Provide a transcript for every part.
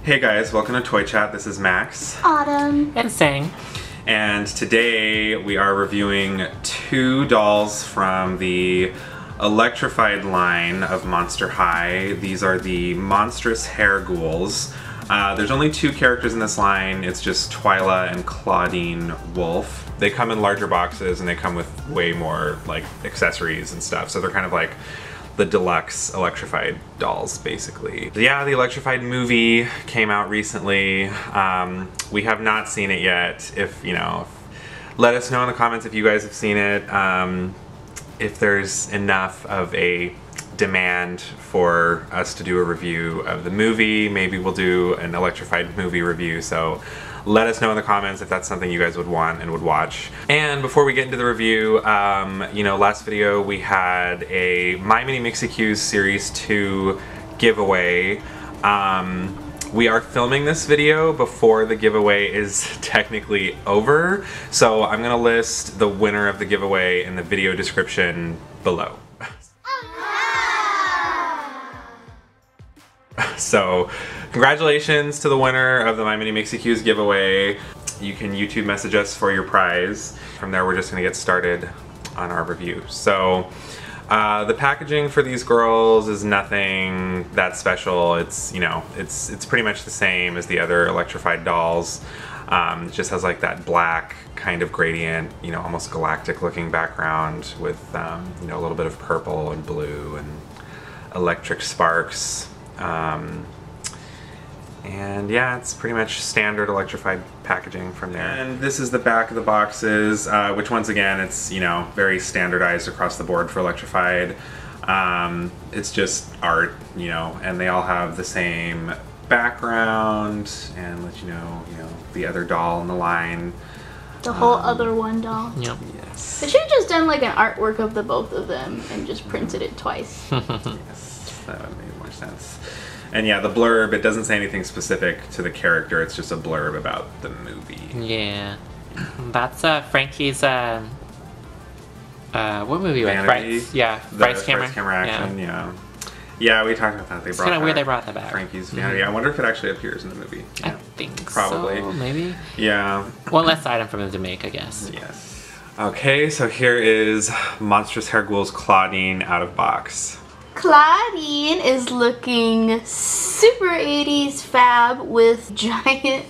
Hey guys, welcome to Toy Chat. This is Max. Autumn. And Sang. And today we are reviewing two dolls from the Electrified line of Monster High. These are the Monstrous Hair Ghouls. There's only two characters in this line. It's just Twyla and Clawdeen Wolf. They come in larger boxes and they come with way more like accessories and stuff. So they're kind of like the deluxe Electrified dolls, basically. Yeah, the Electrified movie came out recently. We have not seen it yet. Let us know in the comments if you guys have seen it. If there's enough of a demand for us to do a review of the movie, maybe we'll do an Electrified movie review. So let us know in the comments if that's something you guys would want and would watch. And before we get into the review, last video we had a My Mini MixieQ Series 2 giveaway. We are filming this video before the giveaway is technically over, so I'm gonna list the winner of the giveaway in the video description below. So, congratulations to the winner of the My Mini MixieQ's giveaway. You can YouTube message us for your prize. From there, we're just gonna get started on our review. So, the packaging for these girls is nothing that special. It's pretty much the same as the other Electrified dolls. It just has like that black kind of gradient, almost galactic looking background with a little bit of purple and blue and electric sparks. And yeah, it's pretty much standard Electrified packaging from there. And this is the back of the boxes, which once again, it's, very standardized across the board for Electrified. It's just art, and they all have the same background, and let you know, the other doll in the line. The whole other one doll. Yep. Yes. They should have just done like an artwork of the both of them and just printed it twice. Yes, that would make more sense. And yeah, the blurb, it doesn't say anything specific to the character, it's just a blurb about the movie. Yeah. That's Frankie's, what movie was it? Vanity? Frights. Yeah, The Frights camera. Frights camera action, yeah. Yeah, we talked about that. They It's brought kind of weird back they brought that back. Frankie's Vanity. I wonder if it actually appears in the movie. I Yeah. think Probably. so, maybe. Yeah. One less item for them to make, I guess. Yes. Okay, so here is Monstrous Hair Ghouls Clawdeen out of box. Clawdeen is looking super 80s fab with giant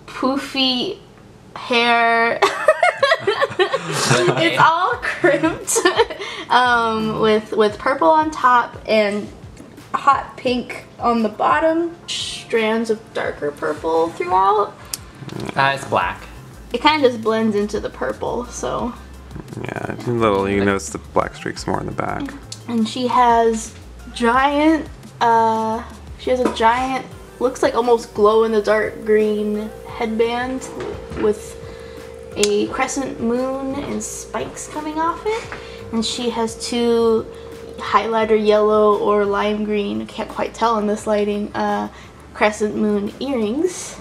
poofy hair. It's all crimped with purple on top and hot pink on the bottom. Strands of darker purple throughout. It's black. It kind of just blends into the purple, so. Yeah, you notice the black streaks more in the back. And she has giant, looks like almost glow-in-the-dark green headband with a crescent moon and spikes coming off it. And she has two highlighter yellow or lime green, I can't quite tell in this lighting, crescent moon earrings.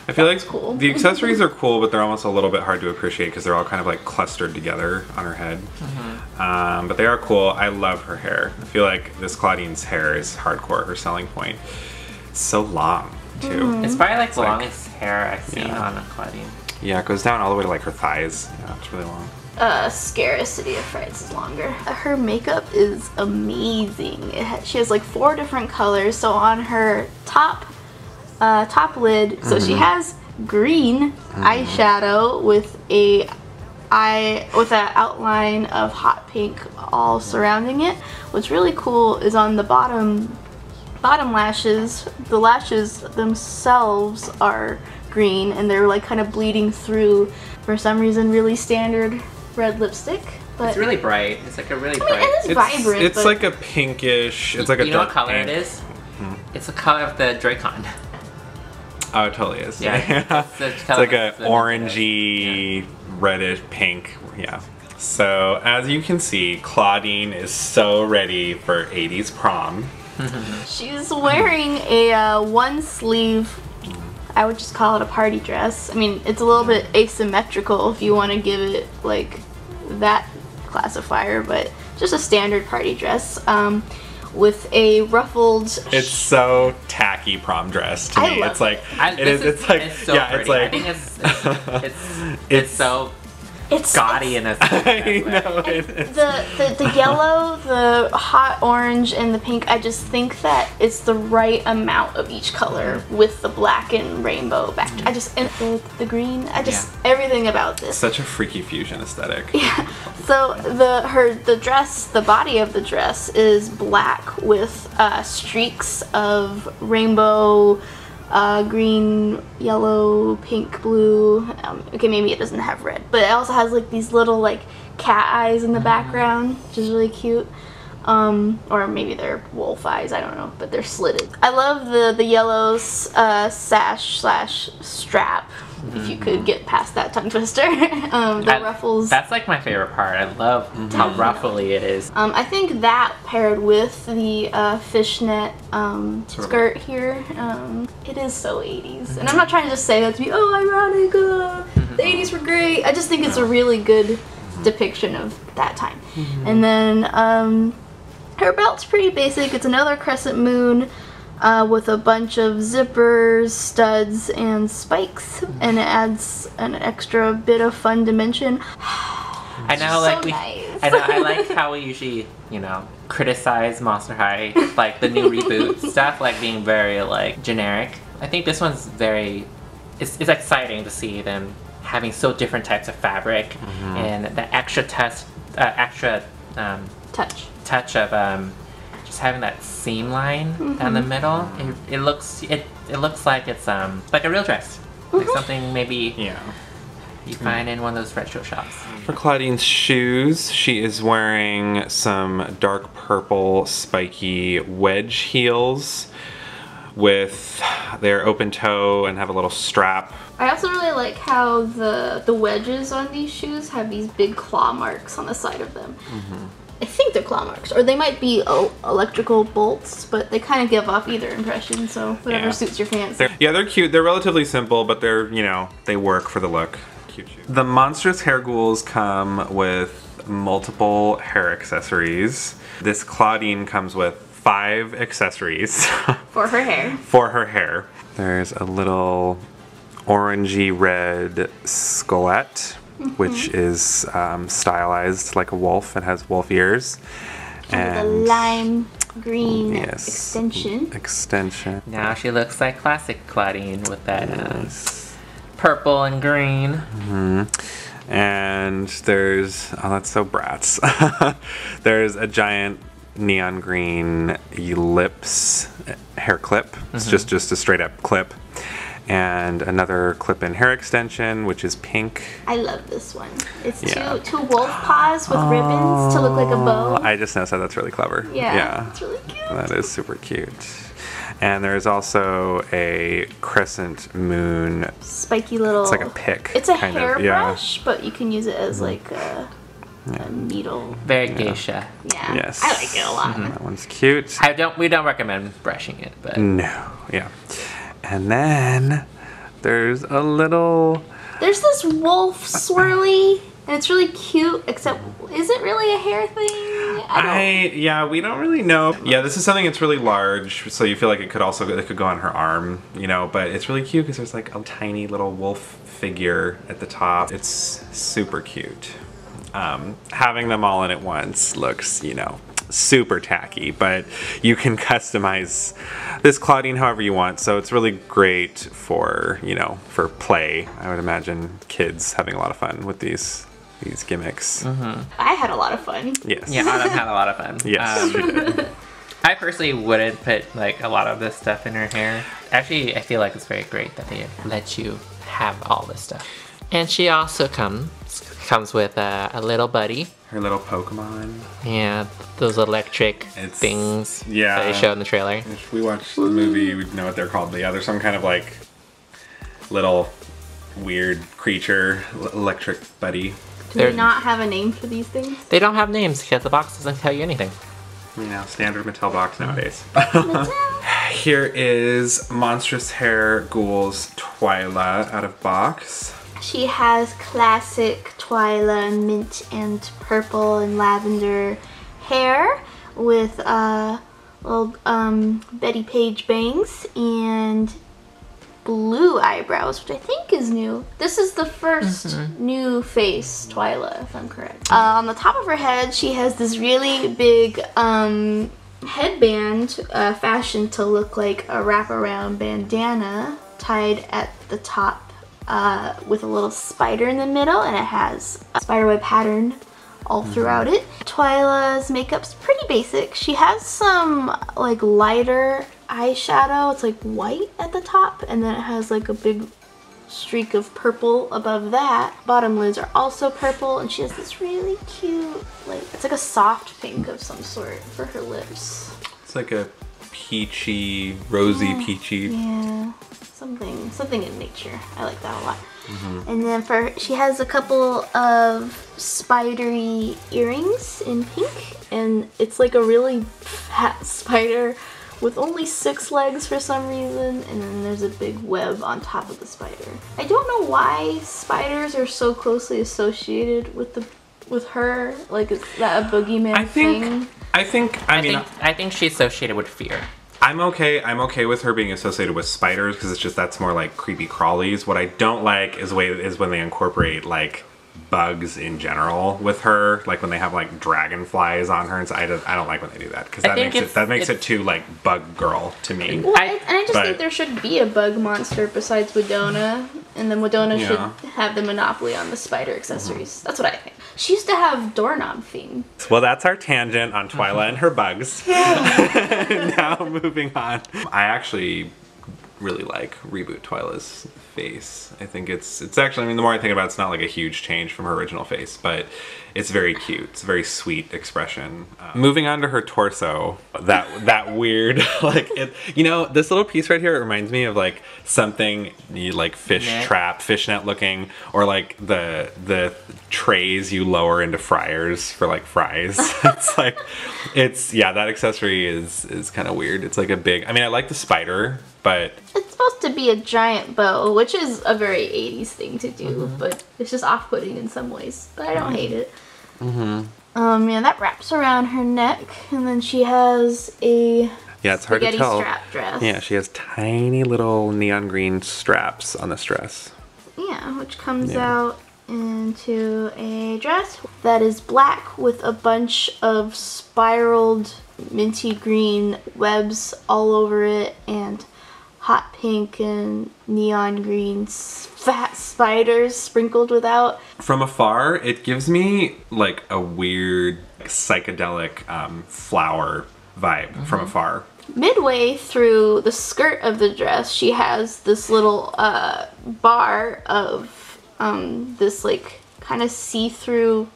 I feel like cool. The accessories are cool, but they're almost a little bit hard to appreciate because they're all kind of like clustered together on her head. But they are cool. I love her hair. I feel like this Clawdeen's hair is hardcore, her selling point. It's so long, too. It's probably like the longest hair I've seen on a Clawdeen. Yeah, it goes down all the way to like her thighs. Yeah, it's really long. Scarcity of Frights is longer. Her makeup is amazing. She has like 4 different colors. So on her top lid, so she has green eyeshadow with an outline of hot pink all surrounding it. What's really cool is on the bottom lashes. The lashes themselves are green and they're like kind of bleeding through. For some reason, really standard red lipstick. But It's really bright. It's like a really bright. And it's vibrant. It's like a pinkish. It's like a You know dark what color pink. it is? It's the color of the Joy-Con. Oh, it totally is. Yeah. It's like a orangey, reddish pink. Yeah. So as you can see, Clawdeen is so ready for 80s prom. She's wearing a one sleeve, I would just call it a party dress. I mean, it's a little bit asymmetrical if you want to give it like that classifier, but just a standard party dress. with a ruffled. It's so tacky prom dress to me. It's like it's like so yeah, pretty. it's like I think it's so gaudy in a I know the yellow, the hot orange, and the pink. I just think that it's the right amount of each color with the black and rainbow back. I just and the green. I just everything about this. Such a freaky fusion aesthetic. Yeah. So the dress, the body of the dress is black with streaks of rainbow. Green, yellow, pink, blue. Okay, maybe it doesn't have red, but it also has like these little like cat eyes in the background, which is really cute. Or maybe they're wolf eyes, I don't know, but they're slitted. I love the yellow sash slash strap. If you could get past that tongue twister. The ruffles. That's like my favorite part. I love how ruffly it is. I think that paired with the fishnet skirt here, it is so 80s. And I'm not trying to just say that to be, oh, ironic, the 80s were great. I just think it's a really good depiction of that time. And then her belt's pretty basic. It's another crescent moon. With a bunch of zippers, studs, and spikes, and it adds an extra bit of fun dimension. I know, like nice. I like how we usually, criticize Monster High, like the new reboot stuff, like being very like generic. I think this one's very. It's exciting to see them having so different types of fabric and the extra touch of having that seam line down the middle. It looks like it's like a real dress, like something maybe you find in one of those retro shops. For Clawdeen's shoes, she is wearing some dark purple spiky wedge heels with their open toe and have a little strap. I also really like how the wedges on these shoes have these big claw marks on the side of them. I think they're claw marks, or they might be electrical bolts, but they kind of give off either impression, so whatever suits your fancy. They're cute. They're relatively simple, but they're, they work for the look. Cute shoes. The Monstrous Hair Ghouls come with multiple hair accessories. This Clawdeen comes with 5 accessories. For her hair. For her hair. There's a little orangey red skullette, which is stylized like a wolf. It has wolf ears. And the lime green extension. Now she looks like classic Clawdeen with that purple and green. And there's, oh, that's so Bratz. There's a giant neon green ellipse hair clip. It's just a straight up clip. And another clip-in hair extension, which is pink. I love this one. It's two wolf paws with ribbons to look like a bow. I just noticed that. That's really clever. Yeah, it's really cute. That is super cute. And there's also a crescent moon. Spiky little. It's like a pick. It's a hairbrush, but you can use it as like a needle. Very geisha. Yeah. Yes. I like it a lot. That one's cute. We don't recommend brushing it, but no. Yeah. And then there's there's this wolf swirly, and it's really cute, except is it really a hair thing? We don't really know. Yeah, this is something that's really large, so you feel like it could go on her arm, but it's really cute because there's like a tiny little wolf figure at the top. It's super cute. Having them all in at once looks, super tacky, but you can customize this Clawdeen however you want, so it's really great for for play. I would imagine kids having a lot of fun with these gimmicks. I had a lot of fun. Yes. Yeah, Autumn had a lot of fun. Yes. I personally wouldn't put like a lot of this stuff in her hair. Actually, I feel like it's very great that they let you have all this stuff. And she also comes with a little buddy. Her little Pokemon. Yeah, those electric things that they showed in the trailer. If we watched the movie, we'd know what they're called. But yeah, there's some kind of like little weird creature, electric buddy. Do they not have a name for these things? They don't have names because the box doesn't tell you anything. Standard Mattel box nowadays. Here is Monstrous Hair Ghouls Twyla out of box. She has classic Twyla mint and purple and lavender hair with little Betty Page bangs and blue eyebrows, which I think is new. This is the first new face Twyla, if I'm correct. On the top of her head, she has this really big headband fashioned to look like a wraparound bandana tied at the top with a little spider in the middle, and it has a spiderweb pattern all throughout it. Twyla's makeup's pretty basic. She has some like lighter eyeshadow. It's like white at the top, and then it has like a big streak of purple above that. Bottom lids are also purple, and she has this really cute, like, it's like a soft pink of some sort for her lips. It's like a peachy, rosy peachy. Yeah, something in nature. I like that a lot. And then she has a couple of spidery earrings in pink, and it's like a really fat spider with only 6 legs for some reason, and then there's a big web on top of the spider. I don't know why spiders are so closely associated with her. Like, is that a boogeyman thing? I think she's associated with fear. I'm okay with her being associated with spiders because it's just that's more like creepy crawlies. What I don't like is when they incorporate like bugs in general with her, like when they have like dragonflies on her, and so I don't like when they do that because that makes it too like bug girl to me. Well, I just think there should be a bug monster besides Wedona, and then Wedona should have the monopoly on the spider accessories. That's what I think. She used to have doorknob theme. Well, that's our tangent on Twyla and her bugs. Now moving on. I actually really like Reboot Twyla's face. I think it's actually, I mean, the more I think about it, it's not like a huge change from her original face, but it's very cute. It's a very sweet expression. Moving on to her torso, that weird, like, you know, this little piece right here, it reminds me of like something like fishnet looking, or like the trays you lower into fryers for like fries. It's like, that accessory is kind of weird. It's like a big, I mean, I like the spider, but it's supposed to be a giant bow, which is a very 80s thing to do, but it's just off-putting in some ways, but I don't hate it. Yeah, that wraps around her neck, and then she has a it's hard to tell. Strap dress. Yeah, she has tiny little neon green straps on this dress. Yeah, which comes out into a dress that is black with a bunch of spiraled minty green webs all over it, and hot pink and neon green fat spiders sprinkled without. From afar, it gives me like a weird psychedelic flower vibe from afar. Midway through the skirt of the dress, she has this little bar of this like kind of see-through.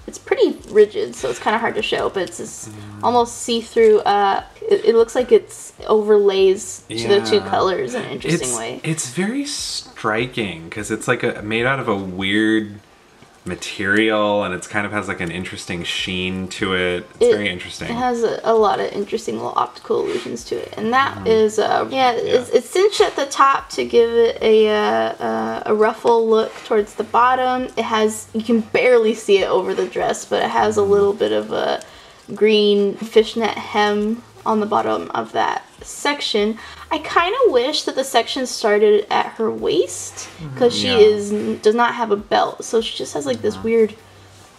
It's pretty rigid, so it's kind of hard to show, but it's this almost see-through, it looks like it's overlays to the two colors in an interesting way. It's very striking, because it's like made out of a weird material, and it's kind of has like an interesting sheen to it. It's very interesting. It has a lot of interesting little optical illusions to it, and that is it's cinched at the top to give it a ruffle look towards the bottom. It has, you can barely see it over the dress, but it has a little bit of a green fishnet hem on the bottom of that section. I kind of wish that the section started at her waist, because she does not have a belt, so she just has like this weird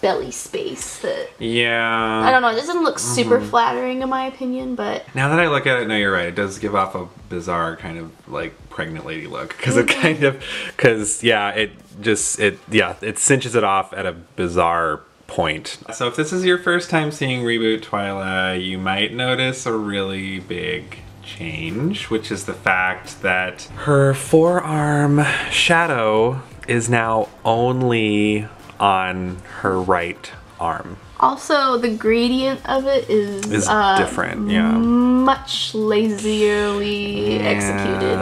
belly space that I don't know, it doesn't look super flattering in my opinion, but now that I look at it, no, you're right, it does give off a bizarre kind of like pregnant lady look, because it kind of, it cinches it off at a bizarre point. So if this is your first time seeing Reboot Twyla, you might notice a really big change, which is the fact that her forearm shadow is now only on her right arm. Also, the gradient of it is different, much lazierly executed.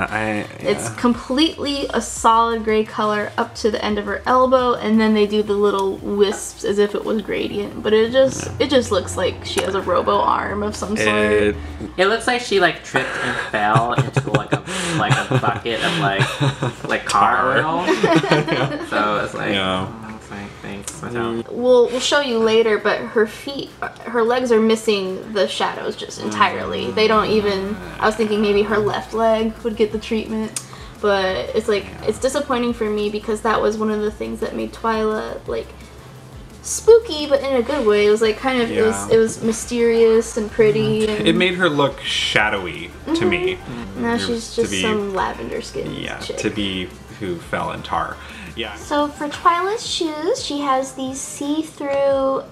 It's completely a solid gray color up to the end of her elbow, and then they do the little wisps as if it was gradient. But it just looks like she has a robo arm of some sort. It looks like she like tripped and fell into like a bucket of like car oil. So it's like. Thing. points. So. We'll show you later, but her feet, her legs are missing the shadows just entirely. They don't even, I was thinking maybe her left leg would get the treatment, but it's like, it's disappointing for me because that was one of the things that made Twyla like spooky, but in a good way. It was like kind of, it was mysterious and pretty. And it made her look shadowy to me. Now she's just some lavender skin chick. To be who fell in tar. Yeah. So for Twyla's shoes, she has these see-through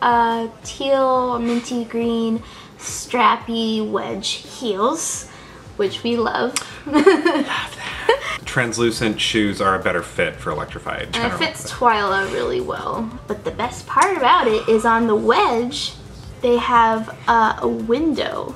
teal, minty green, strappy wedge heels, which we love. Love that. Translucent shoes are a better fit for Electrified. And it fits Twyla really well. But the best part about it is on the wedge, they have a window.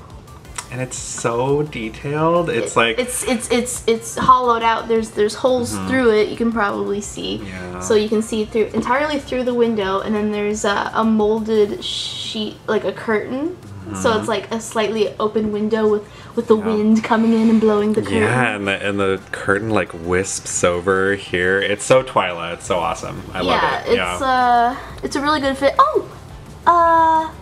And it's so detailed. It's like it's hollowed out. There's holes through it. You can probably see, so you can see through entirely through the window. And then there's a molded sheet, like a curtain. So it's like a slightly open window with the wind coming in and blowing the curtain. Yeah, and the curtain like wisps over here. It's so Twyla. It's so awesome. I love it. It's a really good fit. Oh,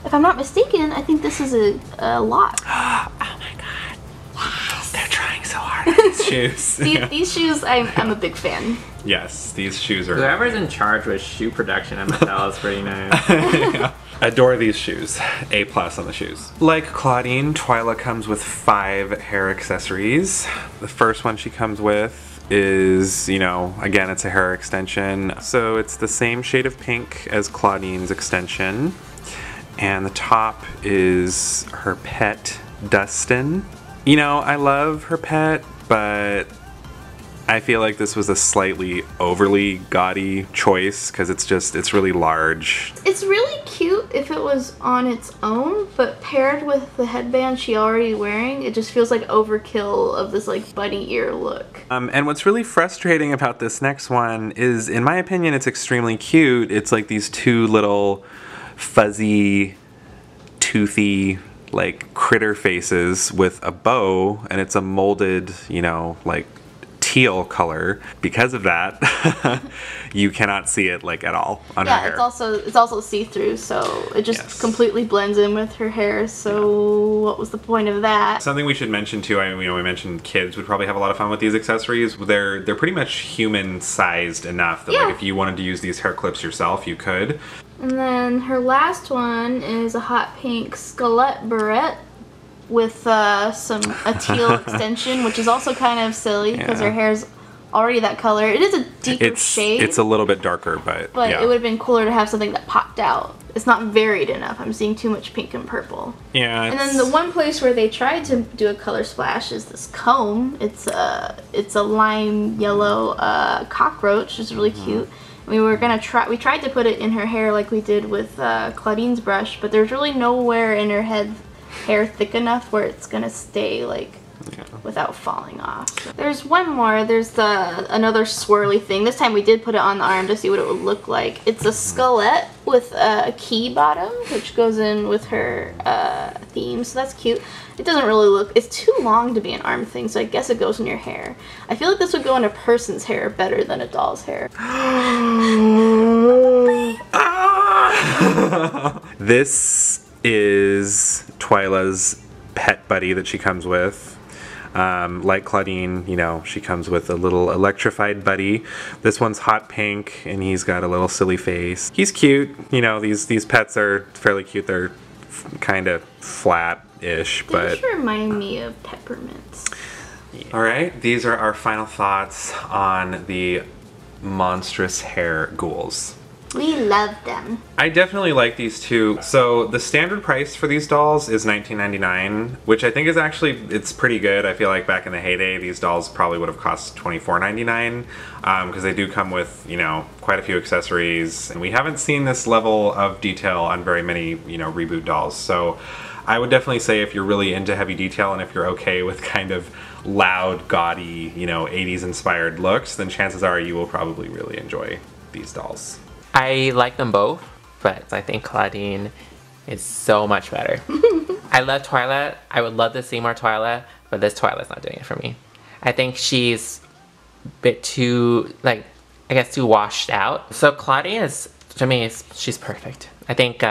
if I'm not mistaken, I think this is a lot. Oh my god. Yes. They're trying so hard on these shoes. These shoes, I'm a big fan. Yes, these shoes are... Whoever's in charge with shoe production at Mattel is pretty nice. Adore these shoes. A+ on the shoes. Like Clawdeen, Twyla comes with 5 hair accessories. The first one she comes with is, you know, again, it's a hair extension. So it's the same shade of pink as Clawdeen's extension. And the top is her pet, Dustin. You know, I love her pet, but I feel like this was a slightly overly gaudy choice because it's really large. It's really cute if it was on its own, but paired with the headband she already wearing, it just feels like overkill of this like bunny ear look. And what's really frustrating about this next one is, in my opinion, it's extremely cute. It's like these 2 little fuzzy, toothy, like critter faces with a bow, and it's a molded, you know, like teal color. Because of that, you cannot see it like at all on her hair. It's also see-through, so it just completely blends in with her hair. So what was the point of that? Something we should mention too, we mentioned kids would probably have a lot of fun with these accessories. They're pretty much human-sized enough that like if you wanted to use these hair clips yourself, you could. And then her last one is a hot pink skelet barrette with a teal extension, which is also kind of silly because her hair's already that color. It is a deeper shade. It's a little bit darker, but it would have been cooler to have something that popped out. It's not varied enough. I'm seeing too much pink and purple. Yeah. And then the one place where they tried to do a color splash is this comb. It's a lime yellow cockroach. It's really cute. We tried to put it in her hair like we did with Clawdeen's brush, but there's really nowhere in her hair thick enough where it's gonna stay like without falling off. So there's one more. There's another swirly thing. This time we did put it on the arm to see what it would look like. It's a skelet with a key bottom, which goes in with her theme, so that's cute. It doesn't really look, it's too long to be an arm thing, so I guess it goes in your hair. I feel like this would go in a person's hair better than a doll's hair. This is Twyla's pet buddy that she comes with. Like Clawdeen, you know, she comes with a little electrified buddy. This one's hot pink, and he's got a little silly face. He's cute. You know, these pets are fairly cute. They're kind of flat-ish, but... They just remind me of peppermints. Yeah. Alright, these are our final thoughts on the Monstrous Hair Ghouls. We love them. I definitely like these two. So the standard price for these dolls is $19.99, which I think is actually, it's pretty good. I feel like back in the heyday, these dolls probably would have cost $24.99 because they do come with, you know, quite a few accessories. And we haven't seen this level of detail on very many, you know, reboot dolls. So I would definitely say if you're really into heavy detail and if you're okay with kind of loud, gaudy, you know, 80s inspired looks, then chances are you will probably really enjoy these dolls. I like them both, but I think Clawdeen is so much better. I love Twyla. I would love to see more Twyla, but this Twyla's not doing it for me. I think she's a bit too, like, I guess too washed out. So Clawdeen is to me, she's perfect. I think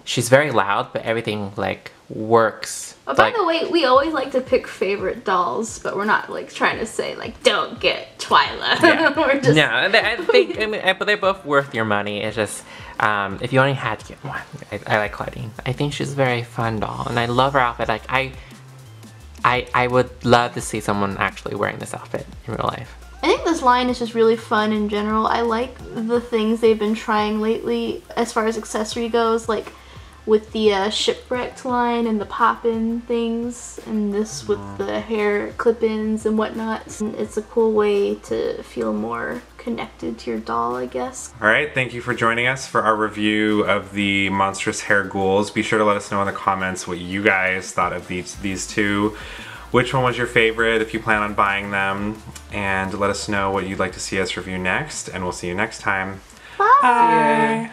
she's very loud, but everything like works. Oh, by the way, we always like to pick favorite dolls, but we're not like trying to say like don't get Twyla. Yeah. We're just... No, I think but they're both worth your money. It's just if you only had to get one, I like Clawdeen. I think she's a very fun doll, and I love her outfit. Like I would love to see someone actually wearing this outfit in real life. I think this line is just really fun in general. I like the things they've been trying lately as far as accessory goes, like with the shipwrecked line and the pop-in things, and this with the hair clip-ins and whatnot. And it's a cool way to feel more connected to your doll, I guess. Alright, thank you for joining us for our review of the Monstrous Hair Ghouls. Be sure to let us know in the comments what you guys thought of these two. Which one was your favorite if you plan on buying them, and let us know what you'd like to see us review next, and we'll see you next time. Bye!